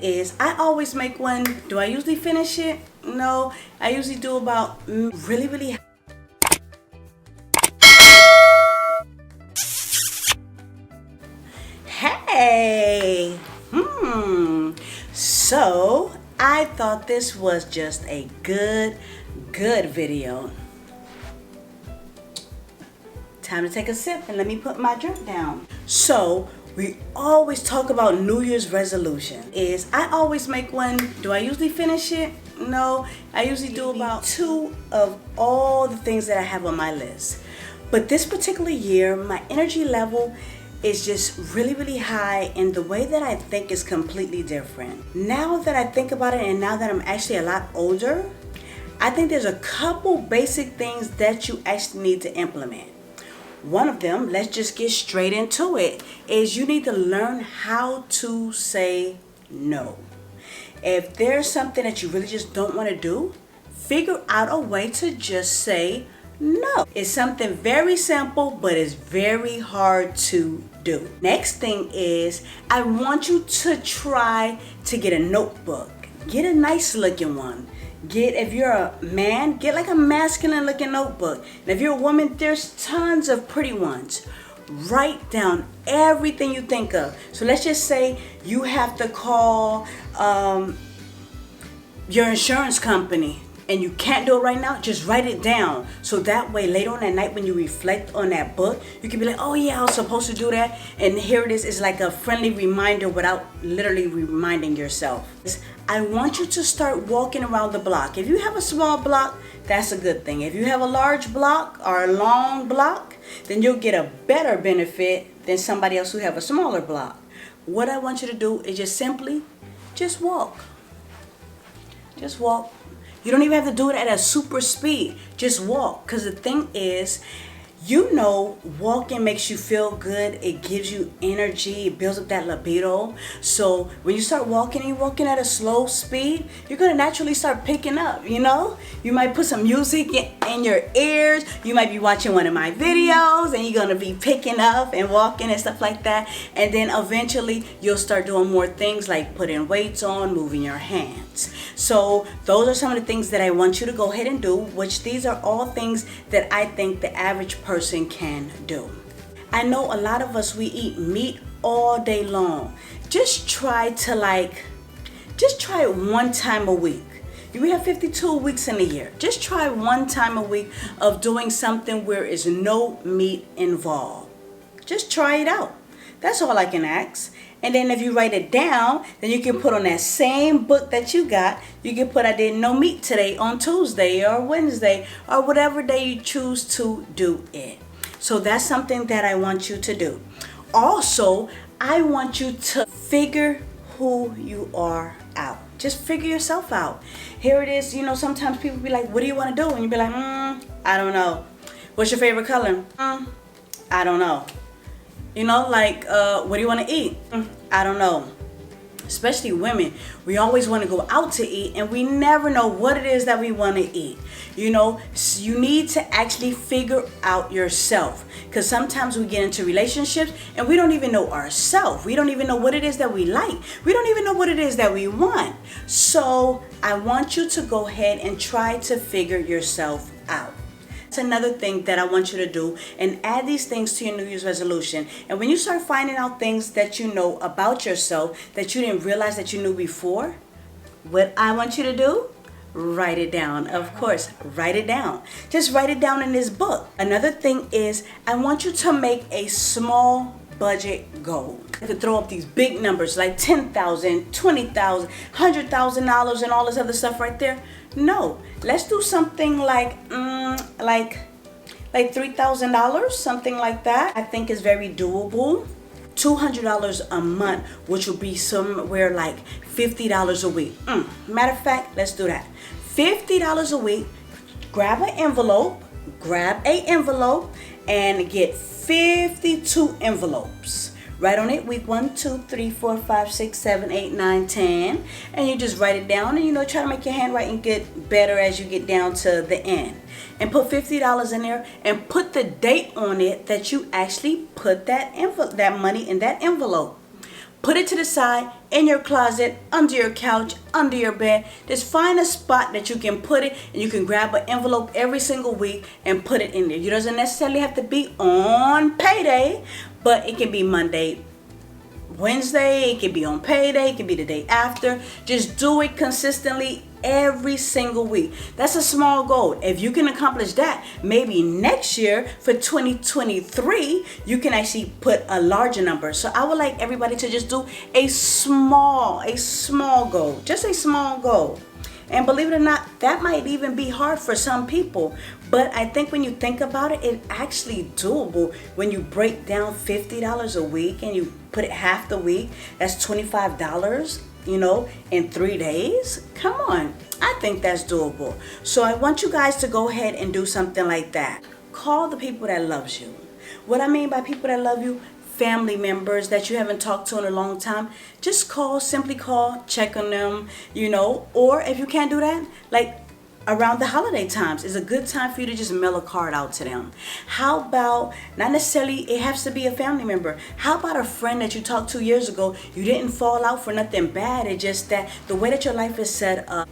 Is I always make one. Do I usually finish it? No, I usually do about really. Hey, so I thought this was just a good video. Time to take a sip and let me put my drink down. So we always talk about New Year's resolution. I always make one. Do I usually finish it? No, I usually do about 2 of all the things that I have on my list. But this particular year, my energy level is just really high, and the way that I think is completely different. Now that I think about it, and now that I'm actually a lot older, I think there's a couple basic things that you actually need to implement. One of them, let's just get straight into it, is you need to learn how to say no. If there's something that you really just don't want to do, figure out a way to just say no. It's something very simple, but it's very hard to do. Next thing is, I want you to try to get a notebook. Get a nice looking one. If you're a man, get like a masculine looking notebook. And if you're a woman, there's tons of pretty ones. Write down everything you think of. So let's just say you have to call your insurance company and you can't do it right now. Just write it down. So that way later on at night when you reflect on that book, you can be like, oh yeah, I was supposed to do that. And here it is. It's like a friendly reminder without literally reminding yourself. I want you to start walking around the block. If you have a small block, that's a good thing. If you have a large block or a long block, then you'll get a better benefit than somebody else who have a smaller block. What I want you to do is just walk. Just walk. You don't even have to do it at a super speed. Just walk. Because the thing is, walking makes you feel good. It gives you energy. It builds up that libido. So when you start walking and you're walking at a slow speed, you're going to naturally start picking up, You might put some music in your ears. You might be watching one of my videos and you're going to be picking up and walking and stuff like that. And then eventually you'll start doing more things like putting weights on, moving your hands. So those are some of the things that I want you to go ahead and do, which these are all things that I think the average person can do. I know a lot of us, we eat meat all day long. Just try it one time a week. We have 52 weeks in a year. Just try one time a week of doing something where there's no meat involved. Just try it out. That's all I can ask. And then if you write it down, then you can put on that same book that you got. You can put, I did no meat today on Tuesday or Wednesday or whatever day you choose to do it. So that's something that I want you to do. Also, I want you to figure who you are out. Just figure yourself out. Here it is. Sometimes people be like, what do you want to do? And you be like, I don't know. What's your favorite color? I don't know. What do you want to eat? I don't know. Especially women, we always want to go out to eat and we never know what it is that we want to eat. You need to actually figure out yourself, because sometimes we get into relationships and we don't even know ourselves. We don't even know what it is that we like. We don't even know what it is that we want. So I want you to go ahead and try to figure yourself out. That's another thing that I want you to do, and add these things to your New Year's resolution. And when you start finding out things that you know about yourself that you didn't realize that you knew before, what I want you to do, write it down. Of course, write it down. Just write it down in this book. Another thing is, I want you to make a small budget goal. You could throw up these big numbers like $10,000, $20,000, $100,000 and all this other stuff right there. No, let's do something like $3,000, something like that. I think is very doable. $200 a month, which will be somewhere like $50 a week. Matter of fact, let's do that. $50 a week. Grab an envelope and get 52 envelopes. Write on it week 1, 2, 3, 4, 5, 6, 7, 8, 9, 10. And you just write it down and try to make your handwriting get better as you get down to the end. And put $50 in there and put the date on it that you actually put that money in that envelope. Put it to the side, in your closet, under your couch, under your bed. Just find a spot that you can put it, and you can grab an envelope every single week and put it in there. It doesn't necessarily have to be on payday, but it can be Monday, Wednesday, it can be on payday, it can be the day after. Just do it consistently every single week. That's a small goal. If you can accomplish that, maybe next year for 2023, you can actually put a larger number. So I would like everybody to just do a small goal, just a small goal. And believe it or not, that might even be hard for some people. But I think when you think about it, it's actually doable. When you break down $50 a week and you put it half the week, that's $25, in 3 days. Come on. I think that's doable. So I want you guys to go ahead and do something like that. Call the people that loves you. What I mean by people that love you, family members that you haven't talked to in a long time, just simply call, check on them, or if you can't do that, like around the holiday times is a good time for you to just mail a card out to them. How about, not necessarily it has to be a family member, how about a friend that you talked to years ago? You didn't fall out for nothing bad, it's just that the way that your life is set up,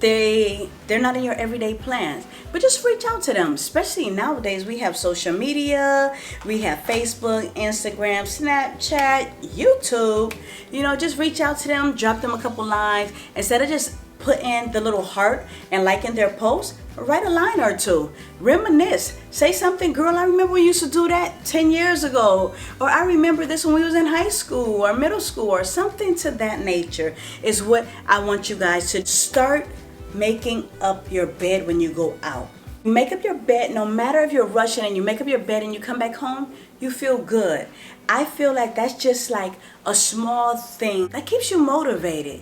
they're not in your everyday plans, but just reach out to them. Especially nowadays, we have social media, we have Facebook, Instagram, Snapchat, YouTube. Just reach out to them, drop them a couple lines. Instead of just putting the little heart and liking their post, write a line or two. Reminisce. Say something, girl, I remember we used to do that 10 years ago. Or I remember this when we was in high school or middle school, or something to that nature is what I want you guys to start making up your bed when you go out. Make up your bed, no matter if you're rushing and you make up your bed and you come back home, you feel good. I feel like that's just like a small thing that keeps you motivated.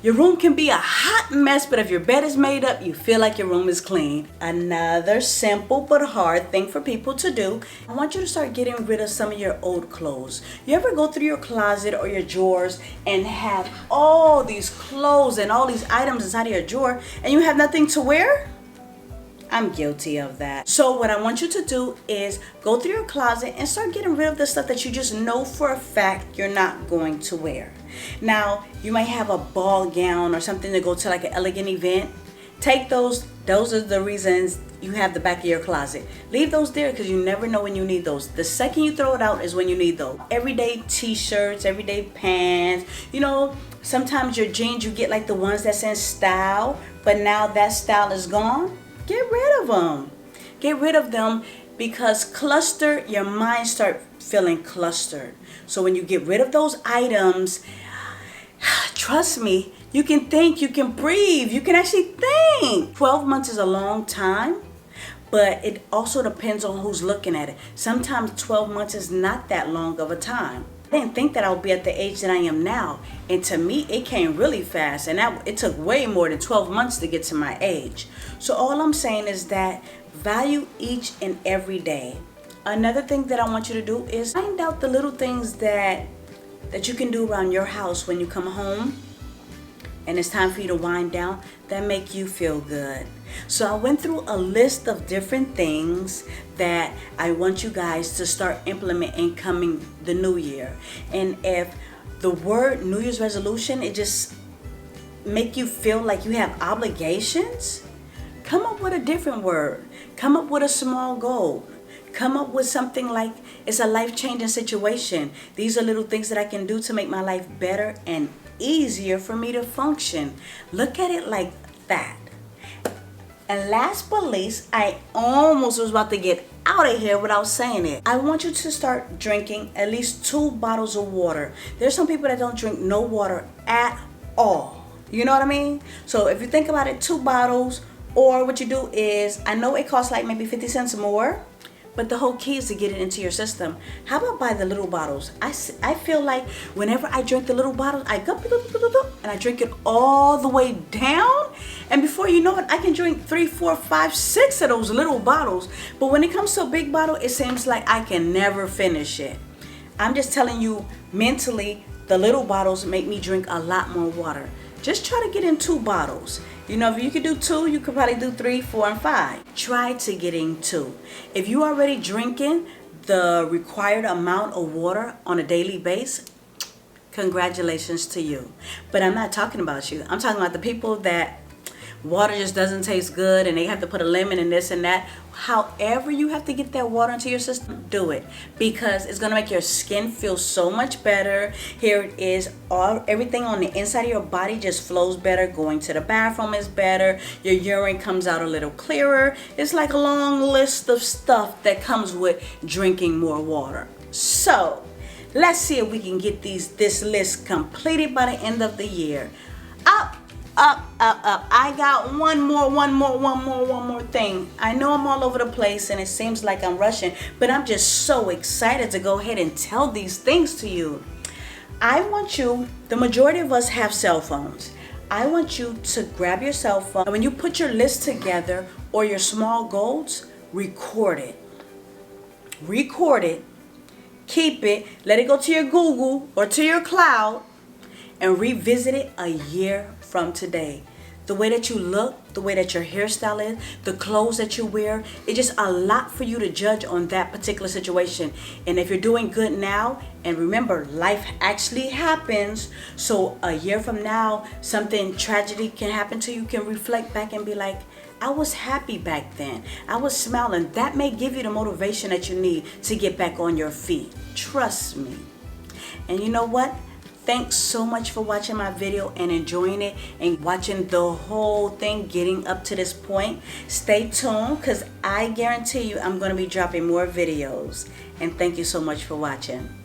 Your room can be a hot mess, but if your bed is made up, you feel like your room is clean. Another simple but hard thing for people to do, I want you to start getting rid of some of your old clothes. You ever go through your closet or your drawers and have all these clothes and all these items inside of your drawer and you have nothing to wear? I'm guilty of that. So what I want you to do is go through your closet and start getting rid of the stuff that you just know for a fact you're not going to wear. Now, you might have a ball gown or something to go to like an elegant event. Take those. Those are the reasons you have the back of your closet. Leave those there because you never know when you need those. The second you throw it out is when you need those. Everyday t-shirts, everyday pants. Sometimes your jeans, you get like the ones that's in style, but now that style is gone. Get rid of them. Get rid of them because your mind start feeling clustered. So when you get rid of those items, trust me, you can think, you can breathe, you can actually think. 12 months is a long time, but it also depends on who's looking at it. Sometimes 12 months is not that long of a time. I didn't think that I would be at the age that I am now. And to me, it came really fast. And it took way more than 12 months to get to my age. So all I'm saying is that value each and every day. Another thing that I want you to do is find out the little things that you can do around your house when you come home and it's time for you to wind down that make you feel good. So I went through a list of different things that I want you guys to start implementing coming the new year. And if the word New Year's resolution, it just make you feel like you have obligations, come up with a different word. Come up with a small goal. Come up with something like it's a life-changing situation. These are little things that I can do to make my life better and easier for me to function. Look at it like that. And last but least, I almost was about to get out of here without saying it. I want you to start drinking at least 2 bottles of water. There's some people that don't drink no water at all. You know what I mean? So if you think about it, 2 bottles, or what you do is, I know it costs like maybe 50 cents more, but the whole key is to get it into your system. How about buy the little bottles? I feel like whenever I drink the little bottles, I go and I drink it all the way down. And before you know it, I can drink 3, 4, 5, 6 of those little bottles. But when it comes to a big bottle, it seems like I can never finish it. I'm just telling you, mentally, the little bottles make me drink a lot more water. Just try to get in 2 bottles. If you could do 2, you could probably do 3, 4, and 5. Try to get in 2. If you already drinking the required amount of water on a daily basis, Congratulations to you. But I'm not talking about you. I'm talking about the people that water just doesn't taste good and they have to put a lemon in this and that. However you have to get that water into your system, do it, because it's going to make your skin feel so much better. Here it is, everything on the inside of your body just flows better. Going to the bathroom is better. Your urine comes out a little clearer. It's like a long list of stuff that comes with drinking more water. So let's see if we can get this list completed by the end of the year. Up. I got one more thing. I know I'm all over the place and it seems like I'm rushing, but I'm just so excited to go ahead and tell these things to you. I want you, the majority of us have cell phones. I want you to grab your cell phone, and when you put your list together or your small goals, record it. Record it. Keep it. Let it go to your Google or to your cloud and revisit it a year from today. The way that you look, the way that your hairstyle is, the clothes that you wear, it's just a lot for you to judge on that particular situation. And if you're doing good now, and remember, life actually happens, so a year from now, something tragedy can happen to you, can reflect back and be like, I was happy back then. I was smiling. That may give you the motivation that you need to get back on your feet. Trust me. And you know what? Thanks so much for watching my video and enjoying it and watching the whole thing, getting up to this point. Stay tuned, because I guarantee you I'm going to be dropping more videos. And thank you so much for watching.